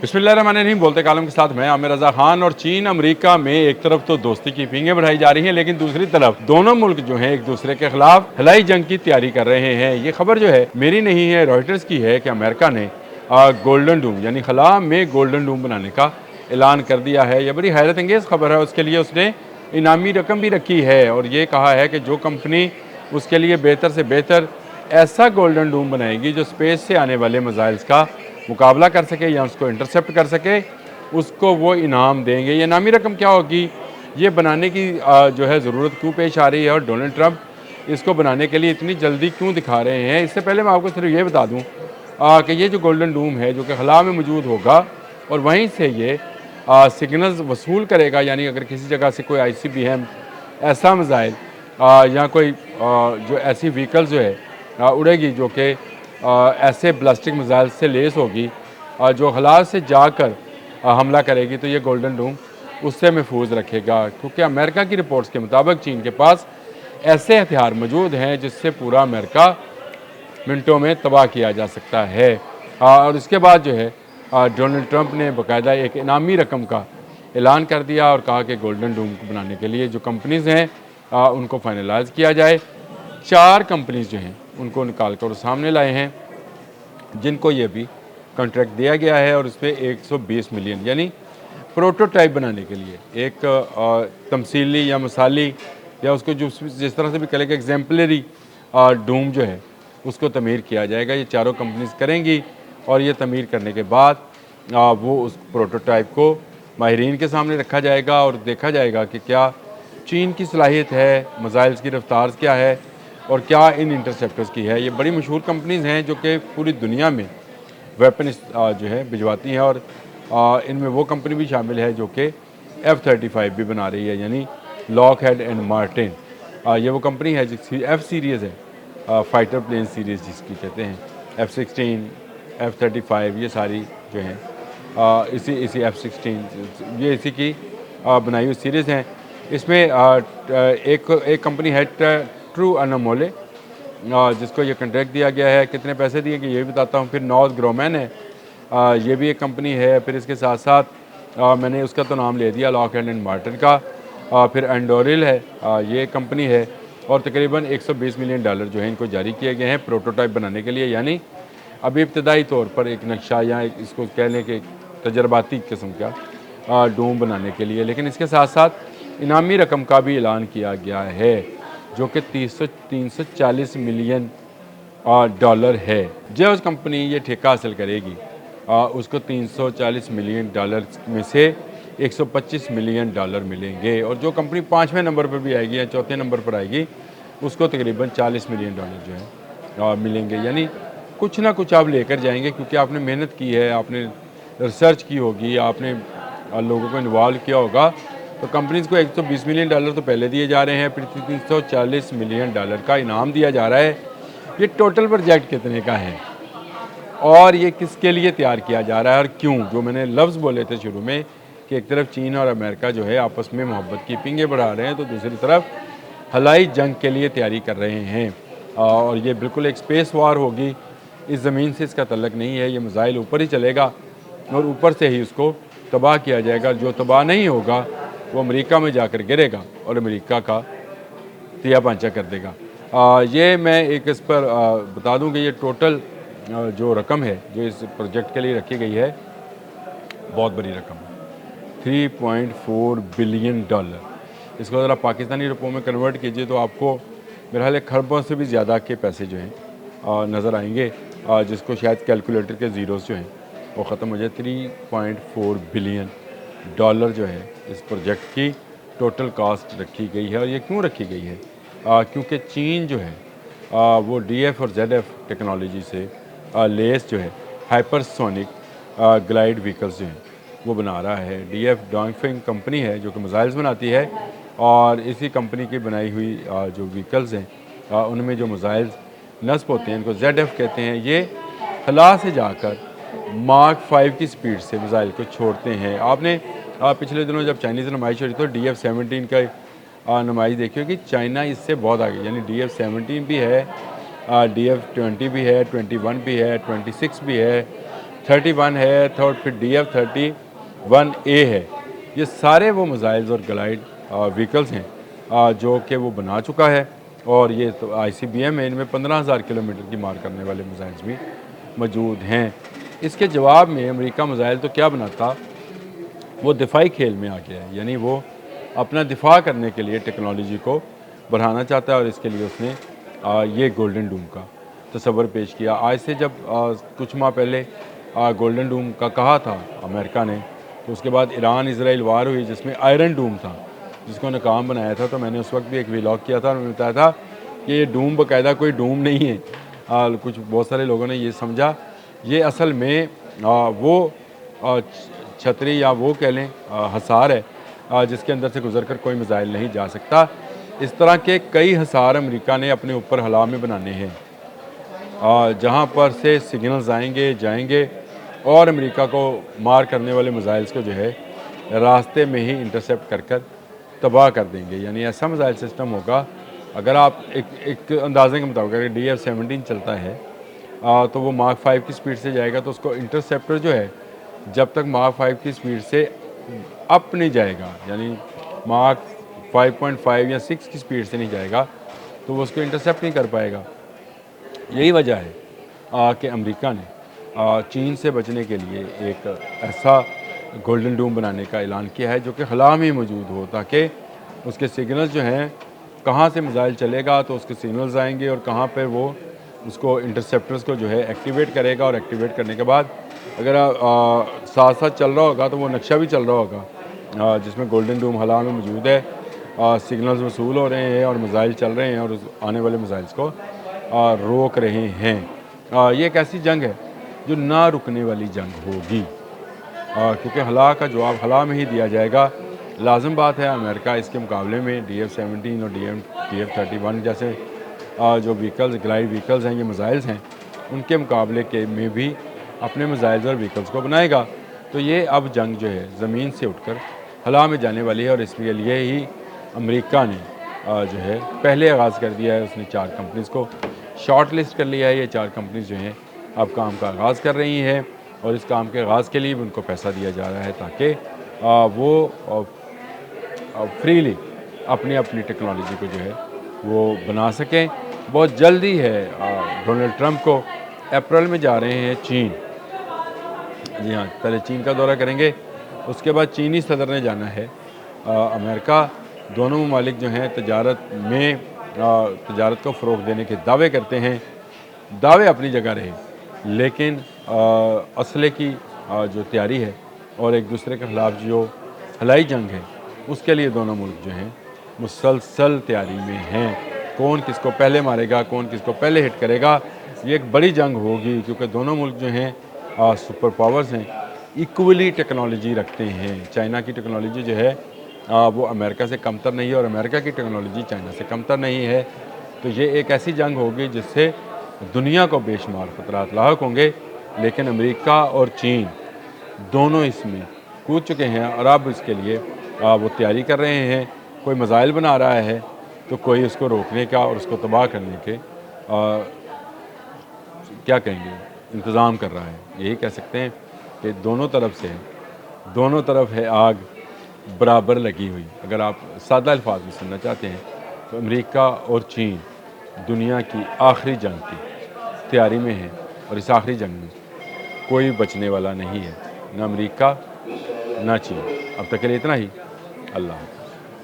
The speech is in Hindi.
बिस्मिल्लाहिर्रहमानिर्रहीम। बोलते कालम के साथ मैं आमिर रज़ा खान। और चीन अमेरिका में एक तरफ तो दोस्ती की पींगें बढ़ाई जा रही हैं, लेकिन दूसरी तरफ दोनों मुल्क जो हैं एक दूसरे के खिलाफ हवाई जंग की तैयारी कर रहे हैं। ये खबर जो है मेरी नहीं है, रॉयटर्स की है कि अमेरिका ने गोल्डन डूम यानी खला में गोल्डन डूम बनाने का ऐलान कर दिया है। यह बड़ी हैरत अंगेज़ खबर है। उसके लिए उसने इनामी रकम भी रखी है और ये कहा है कि जो कंपनी उसके लिए बेहतर से बेहतर ऐसा गोल्डन डूम बनाएगी जो स्पेस से आने वाले मिसाइल्स का मुकाबला कर सके या उसको इंटरसेप्ट कर सके, उसको वो इनाम देंगे। ये इनामी रकम क्या होगी, ये बनाने की जो है ज़रूरत क्यों पेश आ रही है और डोनाल्ड ट्रंप इसको बनाने के लिए इतनी जल्दी क्यों दिखा रहे हैं। इससे पहले मैं आपको सिर्फ ये बता दूं कि ये जो गोल्डन डूम है जो कि खला में मौजूद होगा और वहीं से ये सिग्नल्स वसूल करेगा। यानी अगर किसी जगह से कोई ICBM ऐसा मिसाइल या कोई जो ऐसी व्हीकल जो है उड़ेगी जो कि ऐसे ब्लास्टिक मिसाइल से लेस होगी जो खला से जाकर हमला करेगी, तो ये गोल्डन डूम उससे महफूज रखेगा। क्योंकि अमेरिका की रिपोर्ट्स के मुताबिक चीन के पास ऐसे हथियार मौजूद हैं जिससे पूरा अमेरिका मिनटों में तबाह किया जा सकता है। और इसके बाद जो है डोनाल्ड ट्रंप ने बाकायदा एक इनामी रकम का ऐलान कर दिया और कहा कि गोल्डन डूम को बनाने के लिए जो कंपनीज़ हैं उनको फाइनलाइज किया जाए। 4 कंपनीज जो हैं उनको निकाल कर सामने लाए हैं जिनको ये भी कॉन्ट्रैक्ट दिया गया है और उसमें 120 मिलियन यानी प्रोटोटाइप बनाने के लिए एक तमसीली या मिसाली या उसको जो जिस तरह से भी करेगा एग्जाम्पलरी डूम जो है उसको तमीर किया जाएगा। ये चारों कंपनीज करेंगी और ये तमीर करने के बाद वो उस प्रोटोटाइप को माहिरीन के सामने रखा जाएगा और देखा जाएगा कि क्या चीन की सलाहियत है, मिसाइल्स की रफ्तार क्या है और क्या इन इंटरसेप्टर्स की है। ये बड़ी मशहूर कंपनीज़ हैं जो कि पूरी दुनिया में वेपन जो है भिजवाती हैं और इनमें वो कंपनी भी शामिल है जो कि F-35 भी बना रही है, यानी लॉकहेड एंड मार्टिन। ये वो कंपनी है जिसकी F सीरीज़ है, फाइटर प्लेन सीरीज़ जिसकी कहते हैं, F-16, F-35 ये सारी जो हैं इसी F-16 ये इसी की बनाई हुई सीरीज़ हैं। इसमें एक कंपनी है ट्रू अनमोले जिसको ये कॉन्ट्रैक्ट दिया गया है। कितने पैसे दिए गए ये भी बताता हूँ। फिर नॉर्थ ग्रोमैन है, ये भी एक कंपनी है। फिर इसके साथ साथ मैंने उसका तो नाम ले दिया लॉकहेड एंड मार्टिन का। फिर एंडोरिल है, ये कंपनी है और तकरीबन 120 मिलियन डॉलर जो है इनको जारी किए गए हैं प्रोटोटाइप बनाने के लिए, यानी अभी इब्तदाई तौर पर एक नक्शा या इसको कहने के तजर्बाती किस्म का डूम बनाने के लिए। लेकिन इसके साथ साथ इनामी रकम का भी ऐलान किया गया है जो कि 340 मिलियन डॉलर है। जो कंपनी ये ठेका हासिल करेगी उसको 340 मिलियन डॉलर में से 125 मिलियन डॉलर मिलेंगे और जो कंपनी 5वें नंबर पर भी आएगी या चौथे नंबर पर आएगी उसको तकरीबन 40 मिलियन डॉलर जो है मिलेंगे। यानी कुछ ना कुछ आप लेकर जाएंगे क्योंकि आपने मेहनत की है, आपने रिसर्च की होगी, आपने लोगों को इन्वॉल्व किया होगा। तो कंपनीज़ को 120 मिलियन डॉलर तो पहले दिए जा रहे हैं, फिर 340 मिलियन डॉलर का इनाम दिया जा रहा है। ये टोटल प्रोजेक्ट कितने का है और ये किसके लिए तैयार किया जा रहा है और क्यों? जो मैंने लफ्ज़ बोले थे शुरू में कि एक तरफ चीन और अमेरिका जो है आपस में मोहब्बत की पींगें बढ़ा रहे हैं, तो दूसरी तरफ हवाई जंग के लिए तैयारी कर रहे हैं और ये बिल्कुल एक स्पेस वार होगी। इस ज़मीन से इसका तल्लक नहीं है, ये मिसाइल ऊपर ही चलेगा और ऊपर से ही उसको तबाह किया जाएगा। जो तबाह नहीं होगा वो अमेरिका में जाकर गिरेगा और अमेरिका का तिया पांचा कर देगा। ये मैं एक इस पर बता दूं कि ये टोटल जो रकम है जो इस प्रोजेक्ट के लिए रखी गई है बहुत बड़ी रकम है, 3.4 बिलियन डॉलर। इसको ज़रा पाकिस्तानी रुपयों में कन्वर्ट कीजिए तो आपको मेरे ख्याल खरबों से भी ज़्यादा के पैसे जो हैं नज़र आएंगे, जिसको शायद कैलकुलेटर के ज़ीरोज़ जो हैं वो ख़त्म हो जाए। 3.4 बिलियन डॉलर जो है इस प्रोजेक्ट की टोटल कास्ट रखी गई है। और ये क्यों रखी गई है? क्योंकि चीन जो है वो DF और ZF टेक्नोलॉजी से लेस जो है हाइपरसोनिक ग्लाइड व्हीकल्स जो हैं वो बना रहा है। DF डोंगफेंग कंपनी है जो कि मिसाइल्स बनाती है और इसी कंपनी की बनाई हुई जो व्हीकल्स हैं उनमें जो मिसाइल्स नस्ब होते हैं इनको ZF कहते हैं। ये खला से जाकर मार्क 5 की स्पीड से मिसाइल को छोड़ते हैं। आपने पिछले दिनों जब चाइनीज़ नुमाइश हो रही तो DF-17 का नुमाइश देखी होगी। चाइना इससे बहुत आगे, यानी DF-17 भी है, DF-20 भी है, 21 भी है, 26 भी है, DF-31 है, तो फिर DF-31A है। ये सारे वो मिसाइल्स और ग्लाइड व्हीकल्स हैं जो कि वो बना चुका है, और ये तो ICBM है, इनमें 15,000 किलोमीटर की मार करने वाले मिसाइल्स भी मौजूद हैं। इसके जवाब में अमेरिका मिसाइल तो क्या बनाता, वो दिफाई खेल में आ गया है, यानी वो अपना दिफा करने के लिए टेक्नोलॉजी को बढ़ाना चाहता है, और इसके लिए उसने ये गोल्डन डूम का तस्वर पेश किया। आज से जब कुछ माह पहले गोल्डन डूम का कहा था अमेरिका ने, तो उसके बाद ईरान इजराइल वार हुई जिसमें आयरन डूम था, जिसको नाकाम बनाया था। तो मैंने उस वक्त भी एक व्लॉग किया था और मैंने बताया था कि ये डूम बाकायदा कोई डूम नहीं है। कुछ बहुत सारे लोगों ने ये समझा, ये असल में वो छतरी या वो कह लें हसार है जिसके अंदर से गुजर कर कोई मिसाइल नहीं जा सकता। इस तरह के कई हसार अमेरिका ने अपने ऊपर हला में बनाने हैं, जहाँ पर से सिग्नल्स आएंगे जाएंगे और अमेरिका को मार करने वाले मिसाइल्स को जो है रास्ते में ही इंटरसेप्ट कर कर तबाह कर देंगे। यानी ऐसा मिसाइल सिस्टम होगा, अगर आप एक अंदाजे के मुताबिक अगर DF-17 चलता है तो वो मार्क 5 की स्पीड से जाएगा, तो उसको इंटरसेप्टर जो है जब तक मार्क 5 की स्पीड से अप नहीं जाएगा, यानी मार्क 5.5 या 6 की स्पीड से नहीं जाएगा, तो वो उसको इंटरसेप्ट नहीं कर पाएगा। यही वजह है कि अमेरिका ने चीन से बचने के लिए एक ऐसा गोल्डन डूम बनाने का ऐलान किया है जो कि खला में मौजूद हो, ताकि उसके सिग्नल्स जो हैं कहाँ से मिसाइल चलेगा तो उसके सिग्नल्स आएंगे, और कहाँ पर वो उसको इंटरसेप्टर्स को जो है एक्टिवेट करेगा, और एक्टिवेट करने के बाद अगर साथ साथ चल रहा होगा तो वो नक्शा भी चल रहा होगा जिसमें गोल्डन डूम हला में मौजूद है, सिग्नल्स वसूल हो रहे हैं और मिसाइल चल रहे हैं, और उस आने वाले मिसाइल्स को रोक रहे हैं। ये एक ऐसी जंग है जो ना रुकने वाली जंग होगी, क्योंकि हला का जवाब हला में ही दिया जाएगा। लाजम बात है अमेरिका इसके मुकाबले में DF-17 और DF-31 जैसे जो व्हीकल्स ग्लाइड व्हीकल्स हैं, ये मिसाइल्स हैं, उनके मुकाबले के में भी अपने मिसाइल्स और व्हीकल्स को बनाएगा। तो ये अब जंग जो है ज़मीन से उठकर हला में जाने वाली है, और इसके लिए ही अमेरिका ने जो है पहले आगाज़ कर दिया है। उसने 4 कंपनीज़ को शॉर्ट लिस्ट कर लिया है। ये 4 कंपनीज़ जो हैं अब काम का आगाज़ कर रही हैं, और इस काम के आगाज़ के लिए भी उनको पैसा दिया जा रहा है ताकि वो फ्रीली अपनी अपनी टेक्नोलॉजी को जो है वो बना सकें। बहुत जल्दी है डोनाल्ड ट्रंप को अप्रैल में जा रहे हैं चीन। जी हाँ, पहले चीन का दौरा करेंगे, उसके बाद चीनी सदर ने जाना है अमेरिका। दोनों ममालिक जो हैं तजारत में तजारत को फ़रोग़ देने के दावे करते हैं। दावे अपनी जगह रहे, लेकिन असले की जो तैयारी है और एक दूसरे के ख़िलाफ़ जो हलाई जंग है, उसके लिए दोनों मुल्क जो हैं मुसलसल तैयारी में हैं। कौन किसको पहले मारेगा, कौन किसको पहले हिट करेगा, ये एक बड़ी जंग होगी, क्योंकि दोनों मुल्क जो हैं सुपर पावर्स हैं, इक्वली टेक्नोलॉजी रखते हैं। चाइना की टेक्नोलॉजी जो है वो अमेरिका से कमतर नहीं है, और अमेरिका की टेक्नोलॉजी चाइना से कमतर नहीं है। तो ये एक ऐसी जंग होगी जिससे दुनिया को बेशुमार ख़तरात लाहक होंगे, लेकिन अमेरिका और चीन दोनों इसमें कूद चुके हैं, और अब इसके लिए वो तैयारी कर रहे हैं। कोई मिसाइल बना रहा है तो कोई उसको रोकने का और उसको तबाह करने के क्या कहेंगे इंतज़ाम कर रहा है। यही कह सकते हैं कि दोनों तरफ से दोनों तरफ है आग बराबर लगी हुई। अगर आप सादा अल्फाज में सुनना चाहते हैं तो अमेरिका और चीन दुनिया की आखिरी जंग की तैयारी में है, और इस आखिरी जंग में कोई बचने वाला नहीं है, ना अमेरिका ना चीन। अब तक के लिए इतना ही। अल्लाह।